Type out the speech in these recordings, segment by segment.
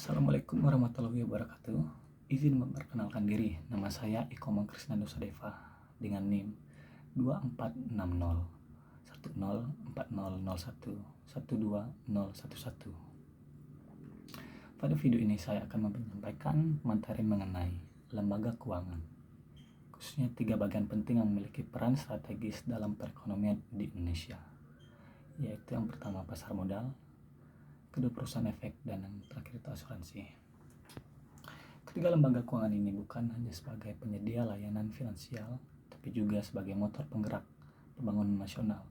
Assalamualaikum warahmatullahi wabarakatuh. Izin memperkenalkan diri, nama saya Iko Mangkrisnando Sadeva dengan NIM 2460 104001 12011. Pada video ini saya akan menyampaikan materi mengenai lembaga keuangan, khususnya 3 bagian penting yang memiliki peran strategis dalam perekonomian di Indonesia, yaitu yang pertama pasar modal, kedua perusahaan efek, dan yang terakhir itu asuransi. Ketiga lembaga keuangan ini bukan hanya sebagai penyedia layanan finansial, tapi juga sebagai motor penggerak pembangunan nasional,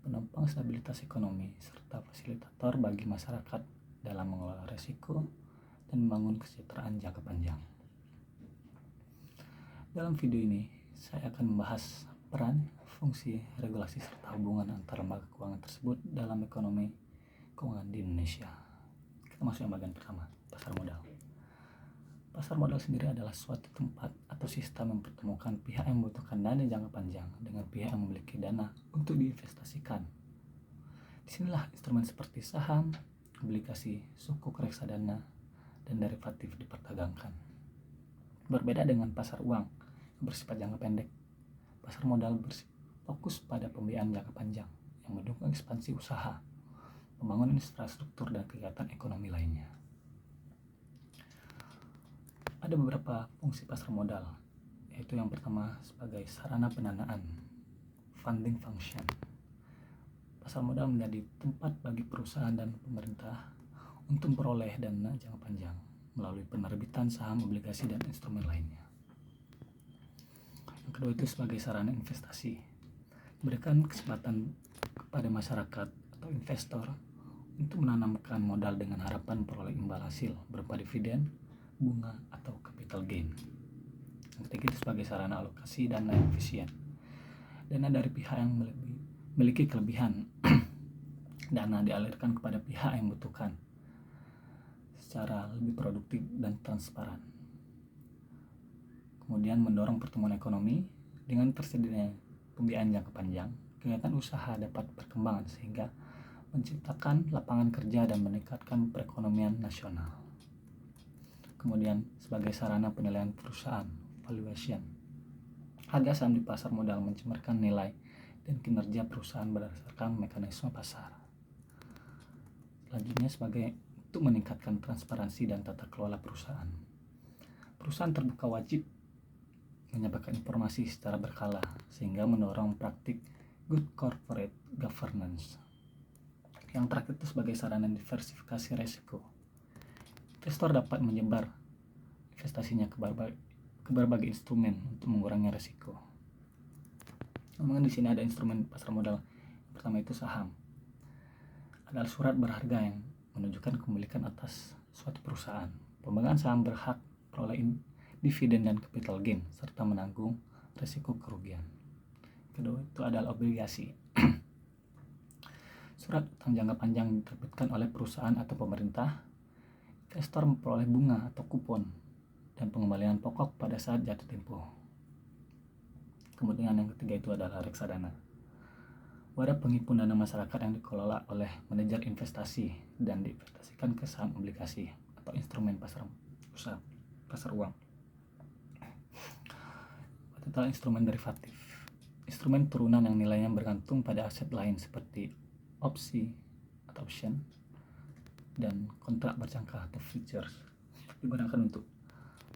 penopang stabilitas ekonomi, serta fasilitator bagi masyarakat dalam mengelola risiko dan membangun kesejahteraan jangka panjang. Dalam video ini, saya akan membahas peran, fungsi, regulasi, serta hubungan antara lembaga keuangan tersebut dalam ekonomi keuangan di Indonesia. Kita masuk yang bagian pertama, pasar modal. Pasar modal sendiri adalah suatu tempat atau sistem yang mempertemukan pihak yang membutuhkan dana jangka panjang dengan pihak yang memiliki dana untuk diinvestasikan. Disinilah instrumen seperti saham, obligasi, sukuk reksadana, dan derivatif diperdagangkan. Berbeda dengan pasar uang yang bersifat jangka pendek, pasar modal fokus pada pembiayaan jangka panjang yang mendukung ekspansi usaha, pembangunan infrastruktur, dan kegiatan ekonomi lainnya. Ada beberapa fungsi pasar modal, yaitu yang pertama sebagai sarana pendanaan, funding function. Pasar modal menjadi tempat bagi perusahaan dan pemerintah untuk memperoleh dana jangka panjang melalui penerbitan saham, obligasi, dan instrumen lainnya. Yang kedua itu sebagai sarana investasi, memberikan kesempatan kepada masyarakat atau investor untuk menanamkan modal dengan harapan memperoleh imbal hasil berupa dividen, bunga, atau capital gain. Yang ketiga itu sebagai sarana alokasi dana yang efisien. Dana dari pihak yang memiliki kelebihan dana dialirkan kepada pihak yang membutuhkan secara lebih produktif dan transparan. Kemudian mendorong pertumbuhan ekonomi dengan tersedianya pembiayaan jangka panjang. Kegiatan usaha dapat berkembang sehingga menciptakan lapangan kerja dan meningkatkan perekonomian nasional. Kemudian sebagai sarana penilaian perusahaan, valuation. Harga saham di pasar modal mencerminkan nilai dan kinerja perusahaan berdasarkan mekanisme pasar. Selanjutnya sebagai untuk meningkatkan transparansi dan tata kelola perusahaan. Perusahaan terbuka wajib menyampaikan informasi secara berkala sehingga mendorong praktik good corporate governance. Yang terakhir itu sebagai sarana diversifikasi risiko. Investor dapat menyebar investasinya ke berbagai instrumen untuk mengurangi risiko. Namun di sini ada instrumen pasar modal. Pertama itu saham. Adalah surat berharga yang menunjukkan kepemilikan atas suatu perusahaan. Pemegang saham berhak peroleh dividen dan capital gain serta menanggung risiko kerugian. Kedua itu adalah obligasi. Surat utang jangka panjang diterbitkan oleh perusahaan atau pemerintah. Investor memperoleh bunga atau kupon dan pengembalian pokok pada saat jatuh tempo. Kemudian yang ketiga itu adalah reksadana. Wadah penghimpun dana masyarakat yang dikelola oleh manajer investasi dan diinvestasikan ke saham, obligasi, atau instrumen pasar uang. Tentang instrumen derivatif. Instrumen turunan yang nilainya bergantung pada aset lain seperti opsi atau option dan kontrak berjangka atau futures, digunakan untuk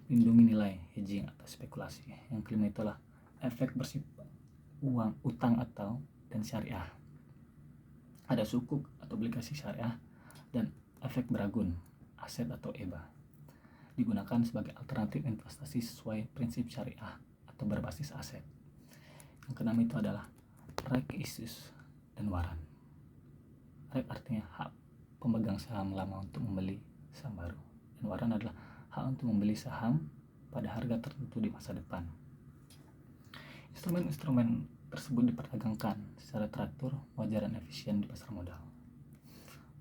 melindungi nilai, hedging, atau spekulasi. Yang kelima itulah efek bersifat uang, utang atau dan syariah. Ada sukuk atau obligasi syariah dan efek beragun, aset atau EBA, digunakan sebagai alternatif investasi sesuai prinsip syariah atau berbasis aset. Yang keenam itu adalah right issues dan waran. Right artinya hak pemegang saham lama untuk membeli saham baru, dan waran adalah hak untuk membeli saham pada harga tertentu di masa depan. Instrumen-instrumen tersebut diperdagangkan secara teratur, wajar, dan efisien di pasar modal.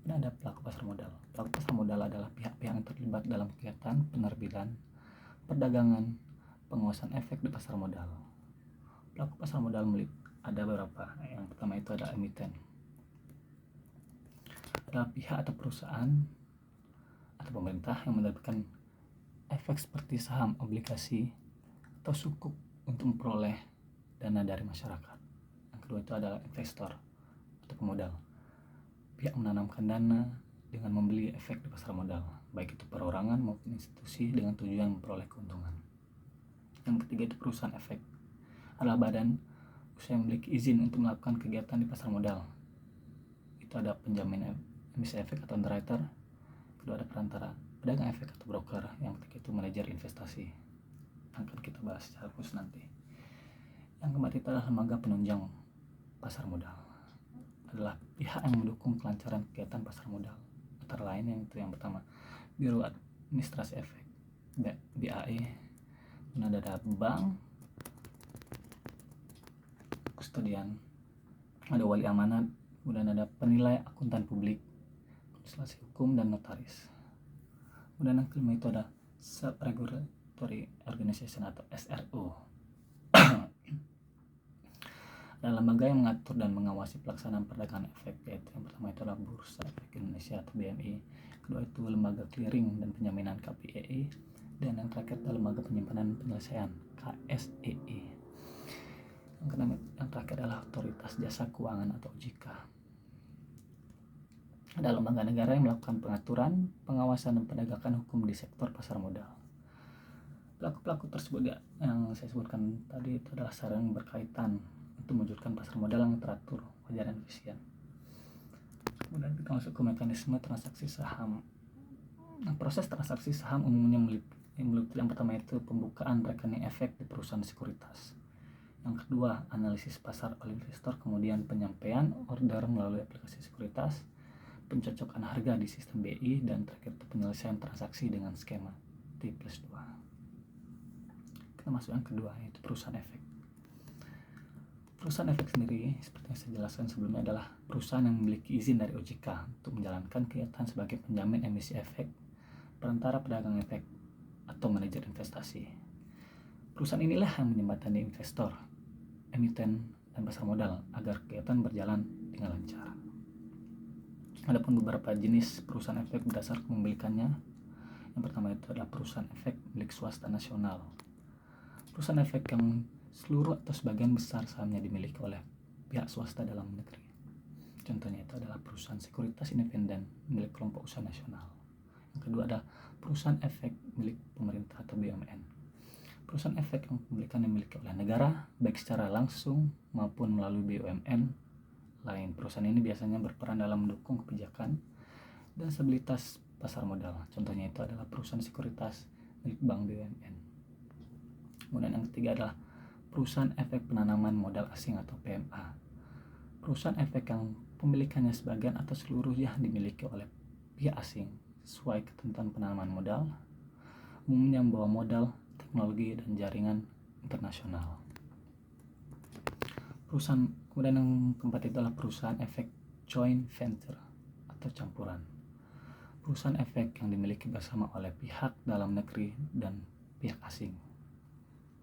Ini ada pelaku pasar modal. Pelaku pasar modal adalah pihak-pihak yang terlibat dalam kegiatan penerbitan, perdagangan, penguasaan efek di pasar modal. Pelaku pasar modal ada beberapa. Yang pertama itu ada emiten. Adalah pihak atau perusahaan atau pemerintah pemerintah yang menerbitkan efek seperti saham, obligasi, atau sukuk untuk memperoleh dana dari masyarakat. Yang kedua itu adalah investor atau pemodal. Pihak menanamkan dana dengan membeli efek di pasar modal, baik itu perorangan maupun institusi dengan tujuan memperoleh keuntungan. Yang ketiga itu perusahaan efek, adalah badan usaha yang memiliki izin untuk melakukan kegiatan di pasar modal. Itu ada penjamin emisi efek atau underwriter, kedua ada perantara, pedagang efek atau broker, yang ketiga itu manajer investasi. Akan kita bahas secara khusus nanti. Yang keempat itu adalah lembaga penunjang pasar modal, adalah pihak yang mendukung kelancaran kegiatan pasar modal. Antara lain yang itu yang pertama Biro Administrasi Efek BAE, kemudian ada bank, kustodian, ada wali amanat, kemudian ada penilai akuntan publik, konsultasi hukum, dan notaris. Kemudian yang kelima itu ada Self-Regulatory Organization atau SRO. Ada lembaga yang mengatur dan mengawasi pelaksanaan perdagangan efek, yaitu yang pertama itu adalah Bursa Efek Indonesia atau BMI, kedua itu lembaga clearing dan penjaminan KPEI, dan yang terakhir adalah lembaga penyimpanan penyelesaian KSEE. Yang terakhir adalah Otoritas Jasa Keuangan atau OJK. Ada lembaga negara yang melakukan pengaturan, pengawasan, dan penegakan hukum di sektor pasar modal. Pelaku-pelaku tersebut yang saya sebutkan tadi itu adalah saling berkaitan untuk mewujudkan pasar modal yang teratur, wajar, dan efisien. Kemudian kita masuk ke mekanisme transaksi saham. Proses transaksi saham umumnya meliputi yang pertama itu pembukaan rekening efek di perusahaan sekuritas. Yang kedua, analisis pasar oleh investor, kemudian penyampaian order melalui aplikasi sekuritas, pencocokan harga di sistem BI, dan terakhir itu penyelesaian transaksi dengan skema T+2. Kita masuk yang kedua, yaitu perusahaan efek. Perusahaan efek sendiri, seperti yang saya jelaskan sebelumnya, adalah perusahaan yang memiliki izin dari OJK untuk menjalankan kegiatan sebagai penjamin emisi efek, perantara pedagang efek, atau manajer investasi. Perusahaan inilah yang menjembatani investor, emiten, dan pasar modal agar kegiatan berjalan dengan lancar. Adapun beberapa jenis perusahaan efek berdasar kepemilikannya. Yang pertama itu adalah perusahaan efek milik swasta nasional. Perusahaan efek yang seluruh atau sebagian besar sahamnya dimiliki oleh pihak swasta dalam negeri. Contohnya itu adalah perusahaan sekuritas independen milik kelompok usaha nasional. Yang kedua adalah perusahaan efek milik pemerintah atau BUMN. Perusahaan efek yang kepemilikan dimiliki oleh negara, baik secara langsung maupun melalui BUMN lain. Perusahaan ini biasanya berperan dalam mendukung kebijakan dan stabilitas pasar modal. Contohnya itu adalah perusahaan sekuritas milik bank BUMN. Kemudian yang ketiga adalah perusahaan efek penanaman modal asing atau PMA. Perusahaan efek yang pemilikannya sebagian atau seluruhnya dimiliki oleh pihak asing sesuai ketentuan penanaman modal, umumnya membawa modal, teknologi, dan jaringan internasional. Kemudian yang keempat itu adalah perusahaan efek joint venture atau campuran. Perusahaan efek yang dimiliki bersama oleh pihak dalam negeri dan pihak asing.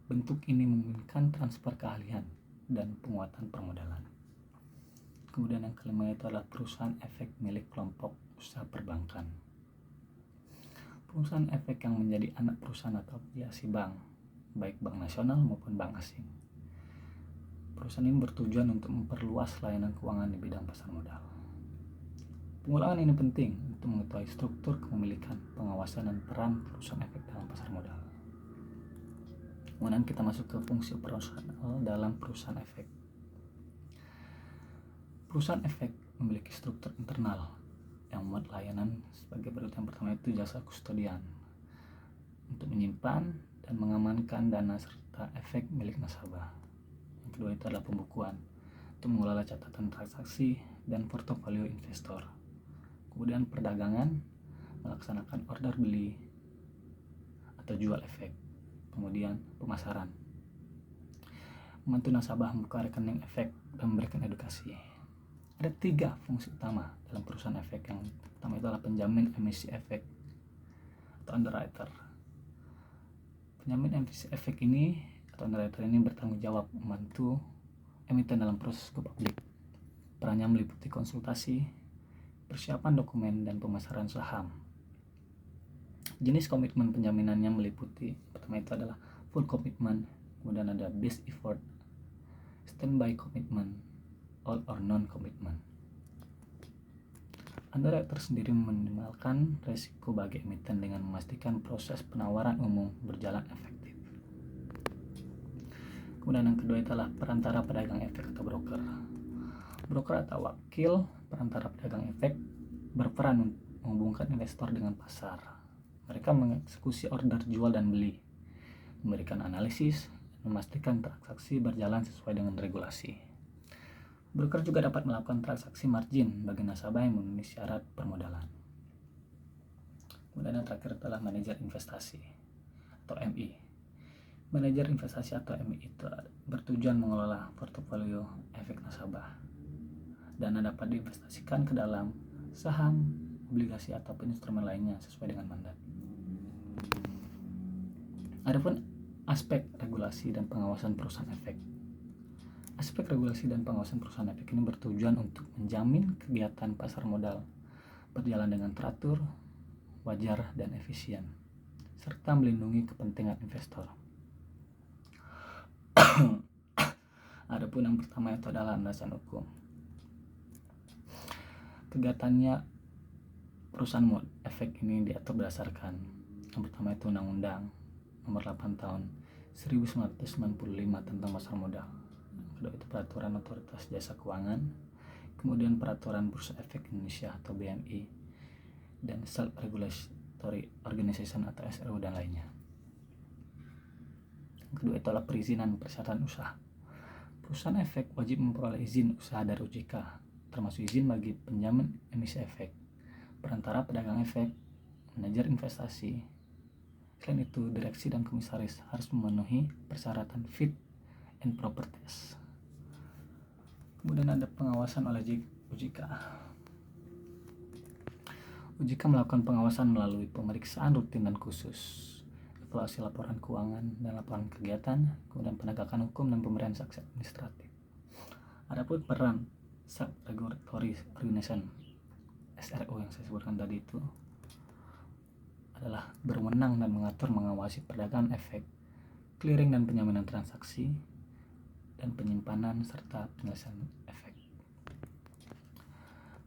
Bentuk ini memungkinkan transfer keahlian dan penguatan permodalan. Kemudian yang kelima itu adalah perusahaan efek milik kelompok usaha perbankan. Perusahaan efek yang menjadi anak perusahaan atau afiliasi bank, baik bank nasional maupun bank asing. Perusahaan ini bertujuan untuk memperluas layanan keuangan di bidang pasar modal. Pengulangan ini penting untuk mengetahui struktur kepemilikan, pengawasan, dan peran perusahaan efek dalam pasar modal. Kemudian kita masuk ke fungsi operasional dalam perusahaan efek. Perusahaan efek memiliki struktur internal yang memuat layanan sebagai berikut. Yang pertama itu jasa kustodian untuk menyimpan dan mengamankan dana serta efek milik nasabah. Yang kedua itu adalah pembukuan untuk mengelola catatan transaksi dan portofolio investor. Kemudian perdagangan, melaksanakan order beli atau jual efek. Kemudian pemasaran, membantu nasabah membuka rekening efek dan memberikan edukasi. Ada 3 fungsi utama dalam perusahaan efek. Yang pertama itu adalah penjamin emisi efek atau underwriter. Penjamin emisi efek ini atau underwriter ini bertanggung jawab membantu emiten dalam proses go public. Perannya meliputi konsultasi, persiapan dokumen, dan pemasaran saham. Jenis komitmen penjaminannya meliputi, pertama itu adalah full commitment, kemudian ada best effort, standby commitment, all or non commitment. Underwriter sendiri meminimalkan risiko bagi emiten dengan memastikan proses penawaran umum berjalan efektif. Kemudian yang kedua adalah perantara pedagang efek atau broker. Broker atau wakil perantara pedagang efek berperan menghubungkan investor dengan pasar. Mereka mengeksekusi order jual dan beli, memberikan analisis, dan memastikan transaksi berjalan sesuai dengan regulasi. Broker juga dapat melakukan transaksi margin bagi nasabah yang memenuhi syarat permodalan. Kemudian yang terakhir adalah manajer investasi atau MI. Manajer investasi atau MI itu bertujuan mengelola portofolio efek nasabah. Dana dapat diinvestasikan ke dalam saham, obligasi ataupun instrumen lainnya sesuai dengan mandat. Adapun aspek regulasi dan pengawasan perusahaan efek. Aspek regulasi dan pengawasan perusahaan efek ini bertujuan untuk menjamin kegiatan pasar modal berjalan dengan teratur, wajar, dan efisien, serta melindungi kepentingan investor. Adapun yang pertama itu adalah landasan hukum. Kegiatannya perusahaan efek ini diatur berdasarkan yang pertama itu Undang-Undang Nomor 8 Tahun 1995 tentang pasar modal. Kedua itu Peraturan Otoritas Jasa Keuangan, kemudian Peraturan Bursa Efek Indonesia atau BMI, dan Self Regulatory Organization atau SRO dan lainnya. Yang kedua itu adalah perizinan persyaratan usaha. Perusahaan efek wajib memperoleh izin usaha dari OJK, termasuk izin bagi penjamin emisi efek, perantara pedagang efek, manajer investasi. Selain itu, direksi dan komisaris harus memenuhi persyaratan fit and proper test. Kemudian ada pengawasan oleh OJK. OJK melakukan pengawasan melalui pemeriksaan rutin dan khusus, evaluasi laporan keuangan dan laporan kegiatan, kemudian penegakan hukum dan pemberian sanksi administratif. Adapun peran Self Regulatory Organization SRO yang saya sebutkan tadi itu adalah berwenang dan mengatur mengawasi perdagangan efek, clearing dan penyaminan transaksi, dan penyimpanan serta penyelesaian efek.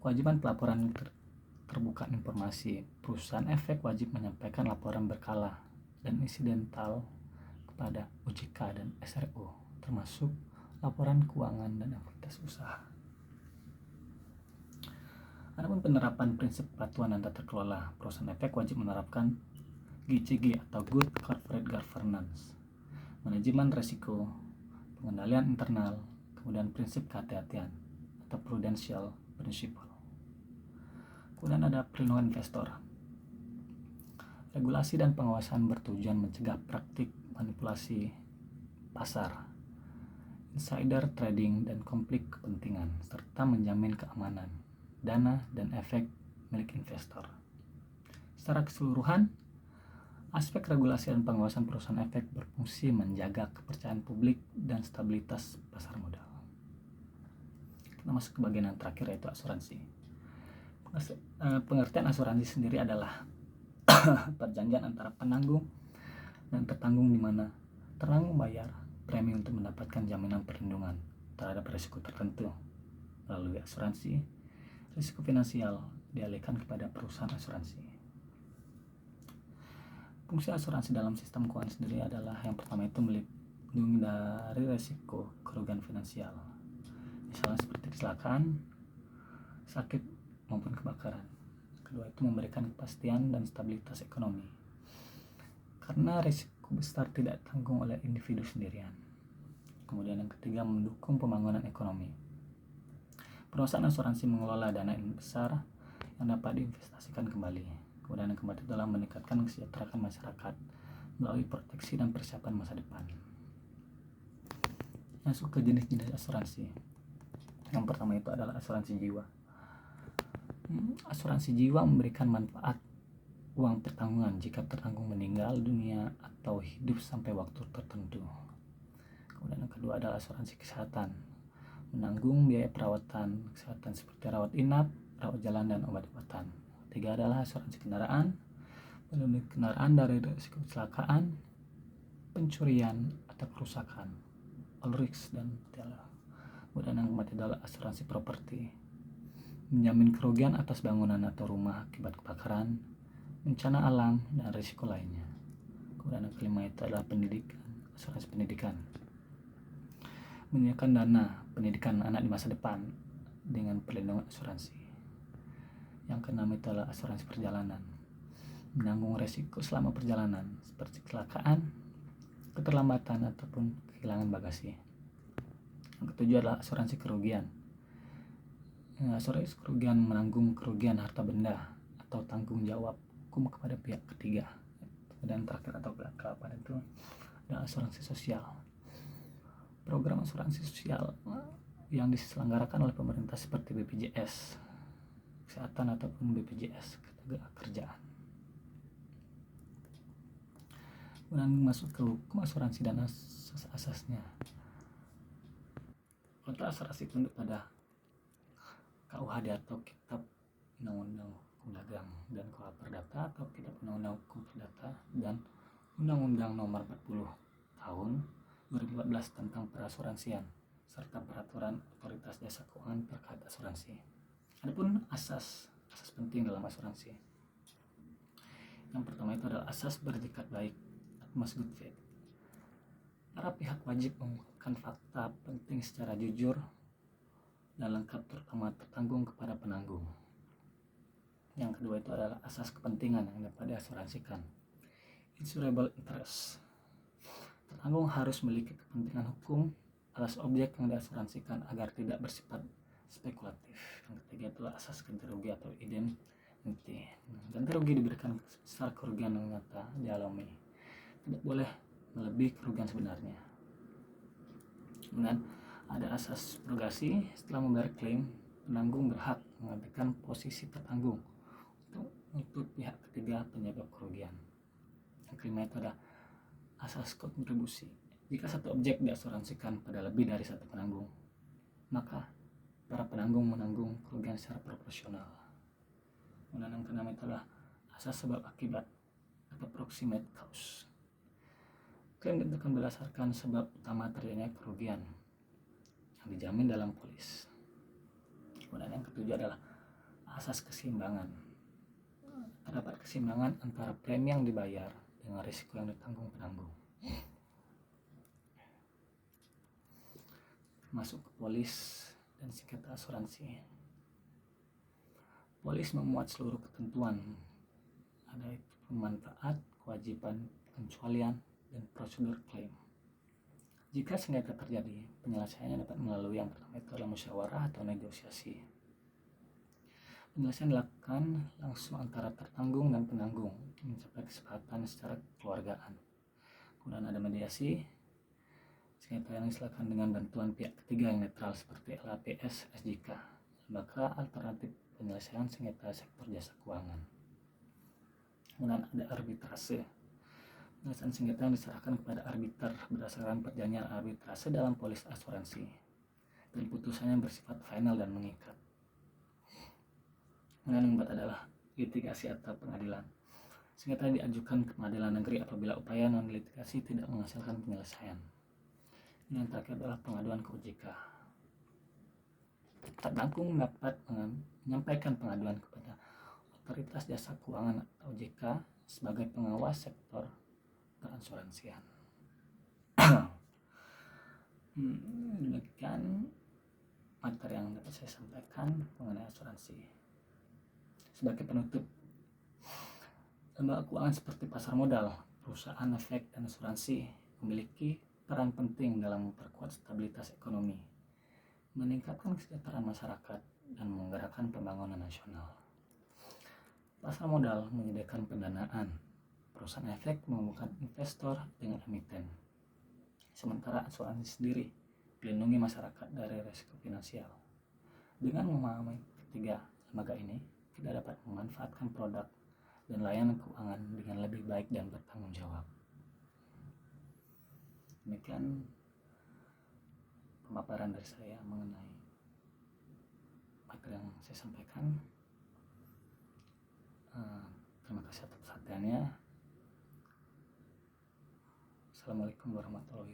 Kewajiban pelaporan terbuka informasi. Perusahaan efek wajib menyampaikan laporan berkala dan insidental kepada OJK dan SRO, termasuk laporan keuangan dan aktivitas usaha. Adapun penerapan prinsip kepatuhan dan tata kelola, perusahaan efek wajib menerapkan GCG atau Good Corporate Governance, manajemen risiko, pengendalian internal, kemudian prinsip kehati-hatian atau prudential principle. Kemudian ada perlindungan investor. Regulasi dan pengawasan bertujuan mencegah praktik manipulasi pasar, insider trading, dan konflik kepentingan, serta menjamin keamanan dana dan efek milik investor. Secara keseluruhan, aspek regulasi dan pengawasan perusahaan efek berfungsi menjaga kepercayaan publik dan stabilitas pasar modal. Kita masuk ke bagian yang terakhir, yaitu asuransi. Pengertian asuransi sendiri adalah perjanjian antara penanggung dan tertanggung, di mana tertanggung bayar premi untuk mendapatkan jaminan perlindungan terhadap risiko tertentu. Melalui asuransi, risiko finansial dialihkan kepada perusahaan asuransi. Fungsi asuransi dalam sistem keuangan sendiri adalah yang pertama itu melindungi dari risiko kerugian finansial, misalnya seperti kecelakaan, sakit, maupun kebakaran. Kedua itu memberikan kepastian dan stabilitas ekonomi, karena risiko besar tidak ditanggung oleh individu sendirian. Kemudian yang ketiga, mendukung pembangunan ekonomi. Perusahaan asuransi mengelola dana yang besar yang dapat diinvestasikan kembali. Kemudian yang keempat adalah meningkatkan kesejahteraan masyarakat melalui proteksi dan persiapan masa depan. Masuk ke jenis-jenis asuransi. Yang pertama itu adalah asuransi jiwa. Asuransi jiwa memberikan manfaat uang pertanggungan jika tertanggung meninggal dunia atau hidup sampai waktu tertentu. Kemudian yang kedua adalah asuransi kesehatan, menanggung biaya perawatan kesehatan seperti rawat inap, rawat jalan, dan obat-obatan. Ketiga adalah asuransi kendaraan, Melindungi kendaraan dari risiko kecelakaan, pencurian, atau kerusakan, all risks dan telah. Kemudian yang keempat adalah asuransi properti, menjamin kerugian atas bangunan atau rumah akibat kebakaran, bencana alam, dan risiko lainnya. Kemudian yang kelima itu adalah pendidikan, asuransi pendidikan, menyediakan dana pendidikan anak di masa depan dengan perlindungan asuransi. Yang keenam itu adalah asuransi perjalanan, menanggung resiko selama perjalanan seperti kecelakaan, keterlambatan, ataupun kehilangan bagasi. Yang ketujuh adalah asuransi kerugian. Asuransi kerugian menanggung kerugian harta benda atau tanggung jawab hukum kepada pihak ketiga. Dan terakhir atau ke-8 itu adalah asuransi sosial. Program asuransi sosial yang diselenggarakan oleh pemerintah seperti BPJS Kesehatan ataupun BPJS Ketenagakerjaan. Kemudian masuk ke hukum asuransi dan asas-asasnya. Kontrak asuransi tunduk pada KUHD atau Kitab Undang-Undang Hukum Dagang dan KUH Perdata atau Kitab Undang-Undang Hukum Perdata dan Undang-Undang Nomor 40 Tahun 2014 tentang perasuransian serta peraturan Otoritas Jasa Keuangan terkait asuransi. Adapun asas penting dalam asuransi. Yang pertama itu adalah asas beretikat baik, must good faith. Para pihak wajib mengungkapkan fakta penting secara jujur dan lengkap, terutama tertanggung kepada penanggung. Yang kedua itu adalah asas kepentingan yang dapat diasuransikan, insurable interest. Penanggung harus memiliki kepentingan hukum atas objek yang diasuransikan agar tidak bersifat spekulatif. Yang ketiga itulah asas ganti rugi atau indemnity. Ganti rugi diberikan sebesar kerugian yang nyata dialami, tidak boleh melebihi kerugian sebenarnya. Kemudian ada asas subrogasi. Setelah membayar klaim, penanggung berhak menggantikan posisi tertanggung untuk pihak ketiga penyebab kerugian. Yang kelima itu ada asas kontribusi. Jika satu objek diasuransikan pada lebih dari satu penanggung, maka para penanggung menanggung kerugian secara proporsional. Kemudian yang keenam itu adalah asas sebab akibat atau proximate cause. Klaim ditentukan berdasarkan sebab utama terjadinya kerugian yang dijamin dalam polis. Kemudian yang ketujuh adalah asas keseimbangan. Terdapat keseimbangan antara premi yang dibayar dengan risiko yang ditanggung penanggung. Masuk ke polis dan sengketa asuransi. Polis memuat seluruh ketentuan, ada itu pemanfaat, kewajiban, pengecualian, dan prosedur klaim. Jika sengketa terjadi, penyelesaiannya dapat melalui yang pertama itu adalah musyawarah atau negosiasi. Penyelesaian dilakukan langsung antara tertanggung dan penanggung untuk mencapai kesepakatan secara kekeluargaan. Kemudian ada mediasi. Sengketa yang diselesaikan dengan bantuan pihak ketiga yang netral seperti LAPS, SJK, lembaga alternatif penyelesaian sengketa sektor jasa keuangan. Kemudian ada arbitrase. Penyelesaian sengketa yang diserahkan kepada arbiter berdasarkan perjanjian arbitrase dalam polis asuransi dan putusannya bersifat final dan mengikat. Kemudian yang keempat adalah litigasi atau pengadilan. Sengketa diajukan ke pengadilan negeri apabila upaya non-litigasi tidak menghasilkan penyelesaian. Yang terakhir adalah pengaduan ke OJK. Tertanggung dapat menyampaikan pengaduan kepada Otoritas Jasa Keuangan atau OJK sebagai pengawas sektor perasuransian. Demikian materi yang dapat saya sampaikan mengenai asuransi. Sebagai penutup, lembaga keuangan seperti pasar modal, perusahaan efek, dan asuransi memiliki peran penting dalam memperkuat stabilitas ekonomi, meningkatkan kesejahteraan masyarakat, dan menggerakkan pembangunan nasional. Pasar modal menyediakan pendanaan, perusahaan efek mengumpulkan investor dengan emiten, sementara asuransi sendiri melindungi masyarakat dari risiko finansial. Dengan memahami ketiga lembaga ini, kita dapat memanfaatkan produk dan layanan keuangan dengan lebih baik dan bertanggung jawab. Demikian pemaparan dari saya mengenai materi yang saya sampaikan. Terima kasih atas perhatiannya. Assalamualaikum warahmatullahi wabarakatuh.